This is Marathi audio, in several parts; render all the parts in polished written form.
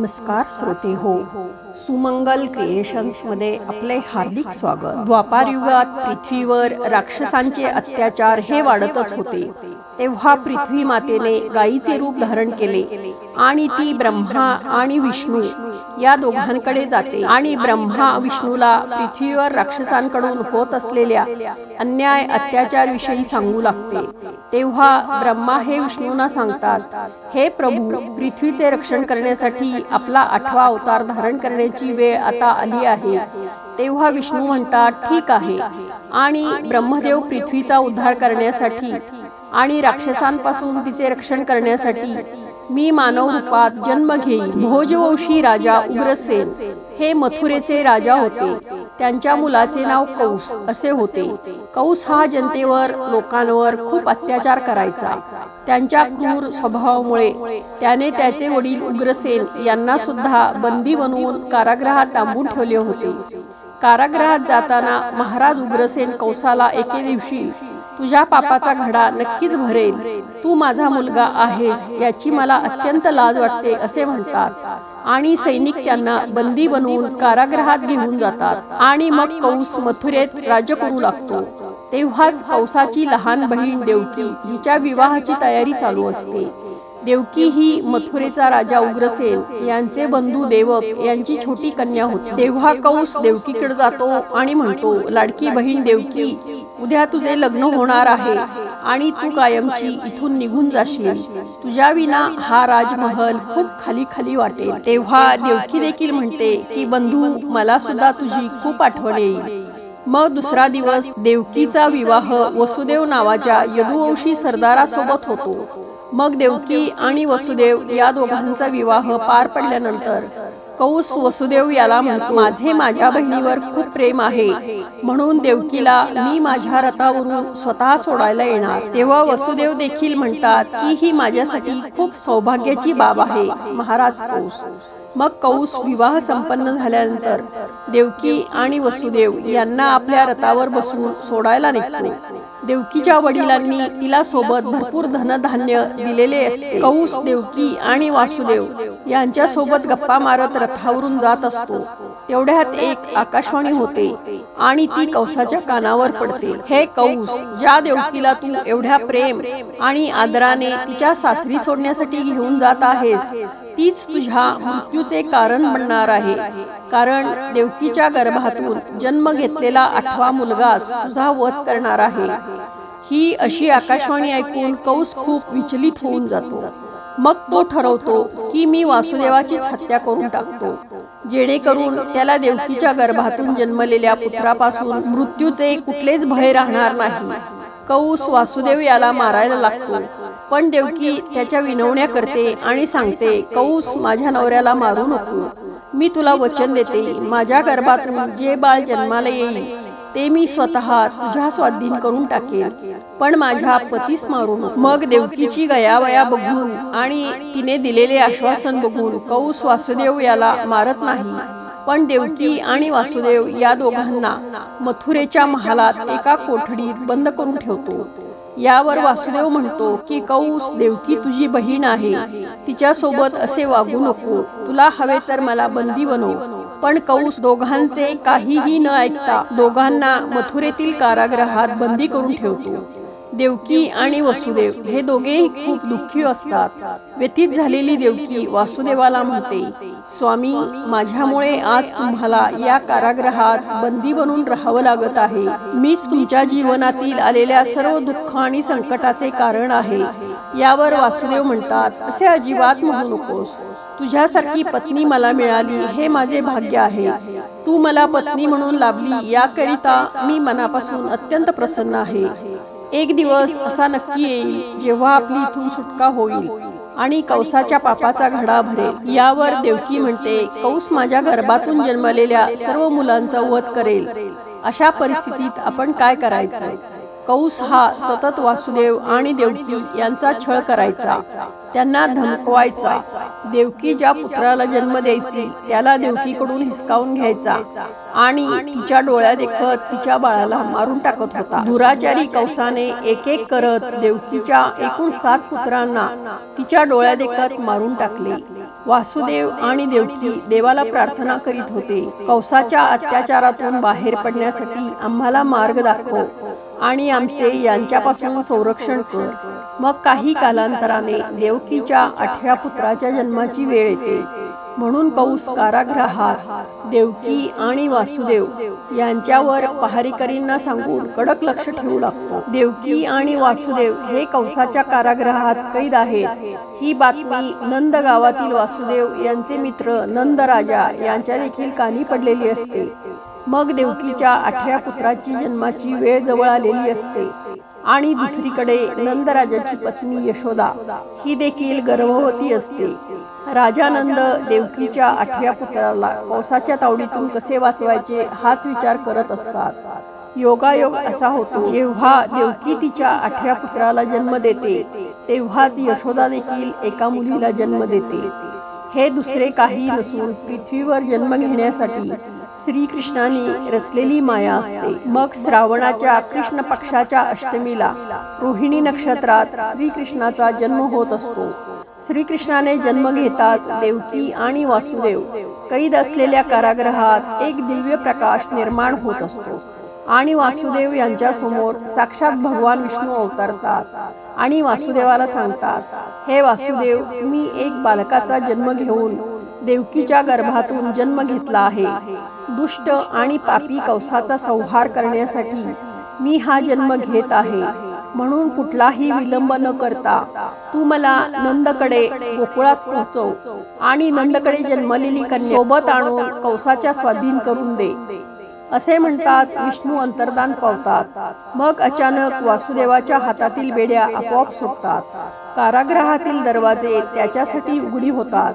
नमस्कार श्रोते हो, सुमंगल क्रिएशन्स मध्ये आपले हार्दिक स्वागत। द्वापार युगात पृथ्वीवर राक्षसांचे अत्याचार हे वाढतच होते। तेव्हा पृथ्वी मातेने गायीचे रूप धारण केले आणि ती ब्रह्मा आणि विष्णू या दोघांकडे जाते आणि ब्रह्मा विष्णूला पृथ्वीवर राक्षसांकडून होत असलेल्या अन्याय अत्याचार विषयी सांगू लागते। तेव्हा ब्रह्मा हे विष्णूंना सांगतात, हे प्रभू, पृथ्वीचे रक्षण करण्यासाठी आपला 8वा अवतार धारण करण्याची वेळ आता आली आहे। तेव्हा विष्णू म्हणतात, ठीक आहे, आणि ब्रह्मदेव पृथ्वीचा उद्धार करण्यासाठी आणि राक्षसांपासून तिचे रक्षण करण्यासाठी मी मानव रूपात जन्म घेईन। भोजवंशी राजा उग्रसेन हे मथुरेचे राजा होते। त्यांच्या मुलाचे नाव कौस असे होते। कौस हा जनतेवर लोकांवर खूप अत्याचार करायचा। त्यांच्या क्रूर स्वभावामुळे त्याने त्याचे वडील उग्रसेन यांना सुद्धा बंदी बनवून कारागृहात डांबून ठेवले होते। कारागृहात जाताना महाराज उग्रसेन कौसाला एके दिवशी, तुझ्या पापाचा घडा नक्कीच भरेल, तू माझा मुलगा आहेस याची मला अत्यंत लाज वाटते असे म्हणतात आणि सैनिक त्यांना बंदी बनवून कारागृहात घेऊन जातात आणि मग कौस मथुरेत राज्य करू लागतो। तेव्हाच कौसाची लहान बहीण देवकी हिच्या विवाहाची तयारी चालू असते। देवकी ही मथुरेचा राजा उग्रसेन यांचे बंधू देवक यांची छोटी कन्या होती। तेव्हा कौस देवकीकडे जातो आणि म्हणतो, लाडकी बहीण देवकी, उद्या तुझे लग्न होणार आहे आणि तू कायमची इथून निघून जाशील। तुझ्या विना हा राजमहल खूप खाली खाली वाटेल। तेव्हा देवकी देखील म्हणते की बंधू, मला सुद्धा तुझी खूप आठवण येईल। मग दुसरा दिवस देवकीचा विवाह वसुदेव नावाच्या यदुवंशी सरदारासोबत होतो। मग देवकी आणि वसुदेव या दोघांचा विवाह पार पडल्यानंतर कौस वसुदेव याला म्हणतो, माझे माझ्या बहिणीवर खूप प्रेम आहे, म्हणून देवकीला मी माझ्या रथावरून स्वतः सोडायला येणार। तेव्हा वसुदेव देखील म्हणतात की ही माझ्यासाठी खूप सौभाग्याची बाब आहे महाराज कौस। मग कौस विवाह संपन्न झाल्यानंतर देवकी आणि वसुदेव यांना आपल्या रथावर बसवून सोडायला निघतो। देवकीच्या वडिलांनी तिला सोबत भरपूर धनधान्य दिलेले असते। कौस देवकी आणि वासुदेव यांच्या सोबत गप्पा मारत रथावरून जात असतो। तेवढ्यात एक आकाशवाणी होते आणि ती कौसाच्या कानावर पडते, हे कौस, ज्या देवकीला तू एवढ्या प्रेम आणि आदराने तिच्या सासरी सोडण्यासाठी घेऊन जात आहेस, तीच तुझ्या मृत्यूचे कारण बनणार आहे, कारण देवकीच्या गर्भातून जन्म घेतलेला 8वा मुलगाच तुझा वध करणार आहे। ही अशी आकाशवाणी ऐकून कौस खूप विचलित होऊन जातो। मग तो ठरवतो की मी वासुदेवाचीच हत्या करून टाकतो, जेणेकरून त्याला देवकीच्या गर्भातून जन्मलेल्या पुत्रापासून मृत्यूचे कुठलेच भय राहणार नाही। कौस वासुदेव याला मारायला लागतो, पण देवकी त्याच्या विनवण्या करते आणि सांगते, कौस, माझ्या नवऱ्याला मारू नको, मी तुला वचन देते, माझ्या गर्भातून जे बाळ जन्माला येईल ते मी स्वतः तुझ्या स्वाधीन करून टाकेन, पण माझ्या पतीस मारू नको। मग देवकीची गयावया बघून आणि तिने दिलेले आश्वासन बघून कौस वासुदेव याला मारत नाही, पण देवकी आणि वासुदेव या दोघांना मथुरेच्या महालात एका कोठडीत बंद करून ठेवतो। यावर वासुदेव म्हणतो की कौस, देवकी तुझी बहीण आहे, तिच्या सोबत असे वागू नको, तुला हवे तर मला बंदी बनव। पण कौस दोघांचे काहीही न ऐकता दोघांना मथुरेतील कारागृहात बंदी करून ठेवतो। देवकी आणि वसुदेव हे दोघेही खूप दुःखी असतात। व्यथित झालेली देवकी वासुदेवाला म्हणते, स्वामी, माझ्यामुळे आज तुम्हाला या कारागृहात बंदी बनून राहावं लागत आहे। मीच तुमच्या जीवनातील आलेल्या सर्व दुःख आणि संकटाचे कारण आहे। यावर वासुदेव म्हणतात, असे अजिबात म्हणू नकोस, तुझ्यासारखी पत्नी मला मिळाली हे माझे भाग्य आहे। तू मला पत्नी म्हणून लाभली याकरिता मी मनापासून अत्यंत प्रसन्न आहे। एक दिवस असा नक्की येईल जेव्हा आपली इथून सुटका होईल आणि कौसाच्या पापाचा घडा भरेल। यावर देवकी म्हणते, कौस माझ्या गर्भातून जन्मलेल्या सर्व मुलांचा वध करेल, अशा परिस्थितीत आपण काय करायचं? कौस हा सतत वासुदेव आणि देवकी यांचा छळ करायचा, त्यांना धमकवायचा। देवकी ज्या पुत्राला जन्म द्यायची त्याला देवकीकडून हिसकावून घ्यायचा आणि तिच्या डोळ्या देखत तिच्या बाळाला मारून टाकत होता। दुराचारी कौसाने एक एक करत देवकीच्या एकूण 7 पुत्रांना तिच्या डोळ्या देखत मारून टाकले। वासुदेव आणि देवकी देवाला प्रार्थना करीत होते, कंसाच्या अत्याचारातून बाहेर पडण्यासाठी आम्हाला मार्ग दाखव आणि आमचे यांच्यापासून संरक्षण कर. मग काही कालांतराने देवकीच्या 8व्या पुत्राच्या जन्माची वेळ येते. म्हणून कंस कारागृहात देवकी आणि वासुदेव यांच्यावर पहारेकरींना सांगून कडक लक्ष ठेवू लागतो. देवकी आणि वासुदेव हे कंसाच्या कारागृहात कैद आहेत. ही बातमी नंद गावातील वासुदेव यांचे मित्र नंद राजा यांच्या देखील कानी पडलेली असते. मग देवकीच्या 8व्या पुत्राची जन्माची वेळ जवळ आलेली असते आणि दुसरीकडे नंदराजाची पत्नी यशोदा ही देखील गर्भवती असते. राजा नंद देवकीच्या 8व्या पुत्राला कंसाच्या तावडीतून कसे वाचवायचे हाच विचार करत असतात. योगायोग असा होतो, जेव्हा देवकी तिच्या 8व्या पुत्राला जन्म देते तेव्हाच यशोदा देखील एका मुलीला जन्म देते. हे दुसरे काही नसून पृथ्वीवर जन्म घेण्यासाठी श्रीकृष्णाने रचलेली माया असते. मग श्रावणाच्या कृष्ण पक्षाच्या अष्टमीला रोहिणी नक्षत्रात श्रीकृष्णाचा जन्म होत असतो. श्रीकृष्णाने जन्म घेताच देवकी आणि वासुदेव कैद असलेल्या कारागृहात एक दिव्य प्रकाश निर्माण होत असतो आणि वासुदेव यांच्या समोर साक्षात भगवान विष्णू अवतरतात आणि वासुदेवाला सांगतात, हे वासुदेव, मी एक बालकाचा जन्म घेऊन देवकीच्या गर्भातून जन्म घेतला आहे. दुष्ट आणि पापी कंसाचा संहार करण्यासाठी मी हा जन्म घेत आहे. म्हणून कुठलाही विलंब न करता तू मला नंदकडे गोकुळात पोहोचव आणि नंदकडे जन्मलेली कन्या सोबत आणून कंसाच्या स्वाधीन करून दे. असे म्हणताच विष्णू अंतर्धान पावतात. मग अचानक वासुदेवाच्या हातातील बेड्या आपोआप सुटतात. कारागृहातील दरवाजे त्याच्यासाठी उघडी होतात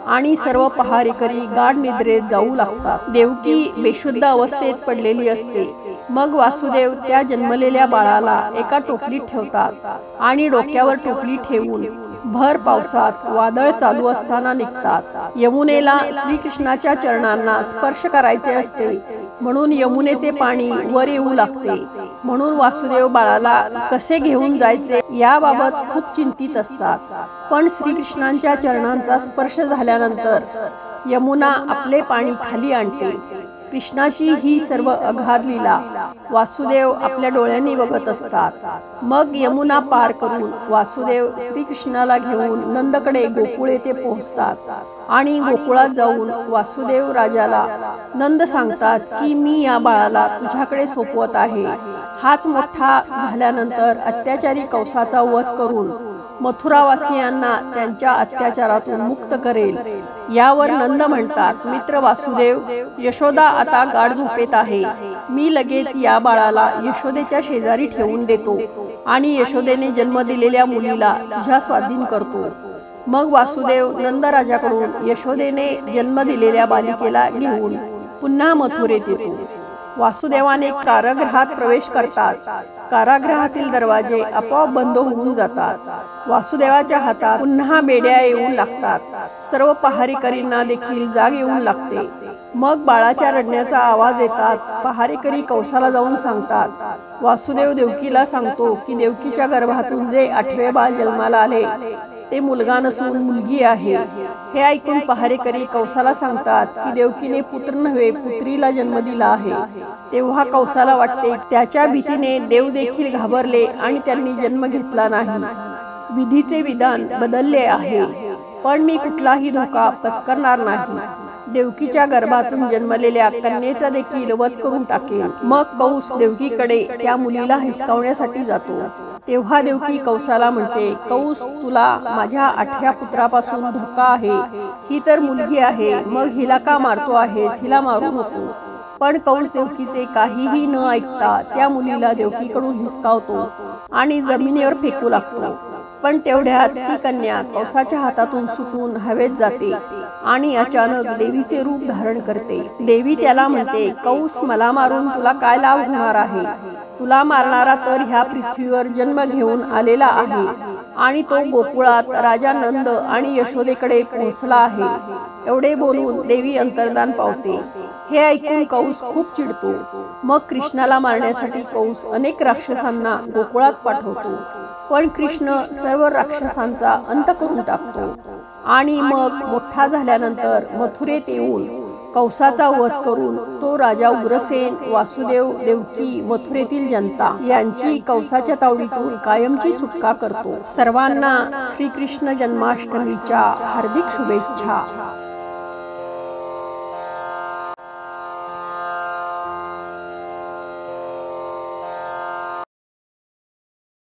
आणि सर्व पहारेकरी गाढ निद्रेत जाऊ लागतात. देवकी बेशुद्ध अवस्थेत पडलेली असते. मग वासुदेव त्या जन्मलेल्या बाळाला एका टोपलीत ठेवतात आणि डोक्यावर टोपली ठेवून भर पावसात वादळ चालू असताना निघतात. यमुनेला श्रीकृष्णाच्या चरणांना स्पर्श करायचे असते म्हणून यमुनेचे पाणी वर येऊ लागते. म्हणून वासुदेव बाळाला कसे घेऊन जायचे याबाबत खूप चिंतित असतात. पण श्रीकृष्णांच्या चरणांचा स्पर्श झाल्यानंतर यमुना आपले पाणी खाली आणते. कृष्णाची ही सर्व अगाध लीला वासुदेव आपल्या डोळ्यांनी बघत असतात. मग यमुना पार करून वासुदेव श्रीकृष्णाला घेऊन नंदकडे गोकुळ येथे पोहोचतात आणि गोकुळात जाऊन वासुदेव राजाला नंद सांगतात की मी या बाळाला तुझ्याकडे सोपवत आहे. हाच मोठा झाल्यानंतर अत्याचारी कंसाचा वध करून मथुरावासियांना त्यांच्या अत्याचारातून मुक्त करेल. यावर नंद म्हणतात, मित्र वासुदेव, यशोदा आता गाढ झोपेत आहे. मी लगेच या बाळाला यशोदेच्या शेजारी ठेवून देतो आणि यशोदेने जन्म दिलेल्या मुलीला तुझ्या स्वाधीन करतो. मग वासुदेव नंदराजाकडून यशोदेने जन्म दिलेल्या बालिकेला घेऊन पुन्हा मथुरेत येतो. वासुदेवाने कारागृहात प्रवेश करताच कारागृहातील दरवाजे आपोआप बंद होऊन जातात. वासुदेवाच्या हातात पुन्हा बेड्या येऊन लागतात. सर्व पहारेकरींना देखील जाग येऊन लागते. मग बाळाच्या रडण्याचा आवाज येतात. पहारेकरी कंसाला जाऊन सांगतात. वासुदेव देवकीला सांगतो की देवकीच्या गर्भातून जे 8वे बाळ जन्माला आले ते मुलगा नसून मुलगी आहे. हे ऐकून पहारेकरी कंसाला सांगतात की देवकीने पुत्र नव्हे पुत्रीला जन्म दिला आहे. तेव्हा कंसाला वाटते त्याच्या भीतीने देव देखील घाबरले आणि त्यांनी जन्म घेतला नाही. विधीचे विधान बदलले आहे, पण मी कुठलाही धोका पत्करणार नाही. देवकीच्या गर्भातून जन्मलेल्या कन्येचा देखील वध करून टाकेल. मग कंस देवकीकडे त्या मुलीला हिसकावण्यासाठी जातो. तेव्हा देवकी कंसाला म्हणते, कंस, तुला माझ्या 8व्या पुत्रापासून धोका आहे. ही तर मुलगी आहे, मग हिला का मारतो आहेस? हिला मारू नको. पण कंस देवकीचे काहीही न ऐकता त्या मुलीला देवकीकडून हिसकावतो आणि जमिनीवर फेकू लागतो. पण तेवढ्यात ती कन्या कंसाच्या हातातून सुटून हवेत जाते आणि अचानक देवीचे रूप धारण करते. देवी त्याला म्हणते, कंस, मला मारून तुला काय लाभ होणार आहे? तुला मारणारा तर ह्या पृथ्वीवर जन्म घेऊन आलेला आहे आणि तो गोकुळात राजा नंद आणि यशोदेकडे पोहोचला आहे. एवढे बोलून देवी अंतर्धान पावते. हे ऐकून कंस खूप चिडतो. मग कृष्णाला मारण्यासाठी कंस अनेक राक्षसांना गोकुळात पाठवतो. पण कृष्ण सर्व राक्षसांचा अंत करून टाकतो. आणि मग मोठा झाल्यानंतर मथुरेत येऊन कंसाचा वध करून तो राजा उग्रसेन, वासुदेव, देवकी, मथुरेतील जनता यांची कंसाच्या तावडीतून कायमची सुटका करतो. सर्वांना श्रीकृष्ण जन्माष्टमीच्या हार्दिक शुभेच्छा.